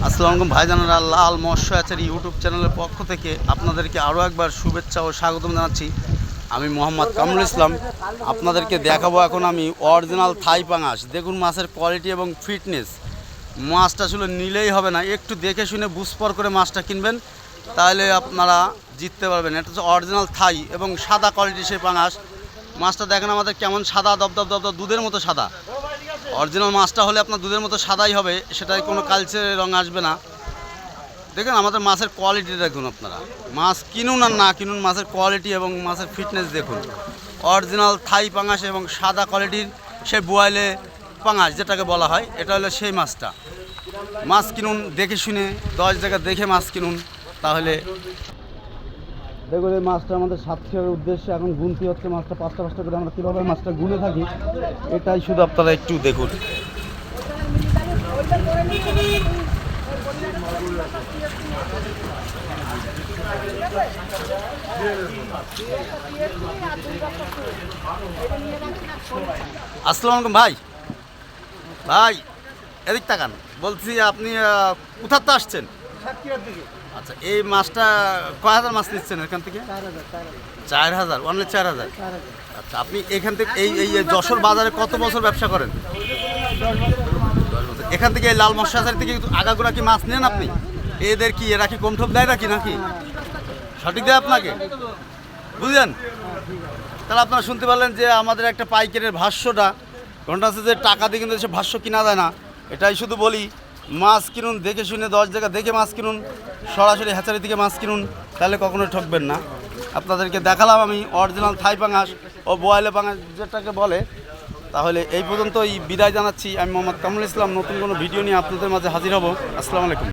আসসালামু আলাইকুম ভাইজানেরা, লাল মৎস্য হ্যাচারি ইউটিউব চ্যানেলের পক্ষ থেকে আপনাদেরকে আরও একবার শুভেচ্ছা ও স্বাগতম জানাচ্ছি। আমি মোহাম্মদ কামরুল ইসলাম। আপনাদেরকে দেখাবো এখন আমি অরিজিনাল থাই পাঙাশ। দেখুন মাছের কোয়ালিটি এবং ফিটনেস। মাছটা আসলে নিলেই হবে না, একটু দেখে শুনে বুঝপর করে মাছটা কিনবেন, তাহলে আপনারা জিততে পারবেন। এটা হচ্ছে অরিজিনাল থাই এবং সাদা কোয়ালিটির সেই পাঙাশ। মাছটা দেখেন আমাদের কেমন সাদা, দপদপ দপদপ দুধের মতো সাদা। অরিজিনাল মাছটা হলে আপনার দুধের মতো সাদাই হবে, সেটাই কোনো কালচে রং আসবে না। দেখুন আমাদের মাছের কোয়ালিটি দেখুন, আপনারা মাছ কিনুন আর না কিনুন, মাছের কোয়ালিটি এবং মাছের ফিটনেস দেখুন। অরিজিনাল থাই পাঙাশ এবং সাদা কোয়ালিটির সেই বোয়ালে পাঙাশ যেটাকে বলা হয়, এটা হলো সেই মাছটা। মাছ কিনুন দেখে শুনে, 10 জায়গা দেখে মাছ কিনুন, তাহলে দেখুন এই মাছটা আমাদের সাতক্ষীরার উদ্দেশ্যে এখন গুনতি হচ্ছে। মাছটা পাঁচটা পাঁচটা করে আমরা কীভাবে মাছটা গুনে থাকি, এটাই শুধু আপনারা একটু দেখুন। আসসালামু আলাইকুম ভাই। ভাই এদিক তাকান, বলছি আপনি কোথাতে আসছেন? আচ্ছা, এই মাছটা কয় হাজার মাছ নিচ্ছেন এখান থেকে? 4,000, অনলি 4,000। আচ্ছা, আপনি এখান থেকে এই এই যশোর বাজারে কত বছর ব্যবসা করেন? 10 বছর। এখান থেকে এই লাল মৎস্য হ্যাচারি থেকে আগাগোড়া কি মাছ নেন আপনি? এদের কি এরা কি কমঠপ দেয় নাকি নাকি সঠিক দেয় আপনাকে? বুঝলেন? তাহলে আপনারা শুনতে পারলেন যে আমাদের একটা পাইকারের ভাষ্যটা, ঘটনা আছে যে টাকা দিয়ে কিন্তু সে ভাষ্য কিনা যায় না। এটাই শুধু বলি, মাছ কিনুন দেখে শুনে, 10 জায়গা দেখে মাছ কিনুন, সরাসরি হ্যাচারি থেকে মাছ কিনুন, তাহলে কখনো ঠকবেন না। আপনাদেরকে দেখালাম আমি অরিজিনাল থাই পাঙাশ ও বোয়ালে পাঙাশ যেটাকে বলে। তাহলে এই পর্যন্তই বিদায় জানাচ্ছি। আমি মোহাম্মদ কামরুল ইসলাম। নতুন কোনো ভিডিও নিয়ে আপনাদের মাঝে হাজির হব। আসসালামু আলাইকুম।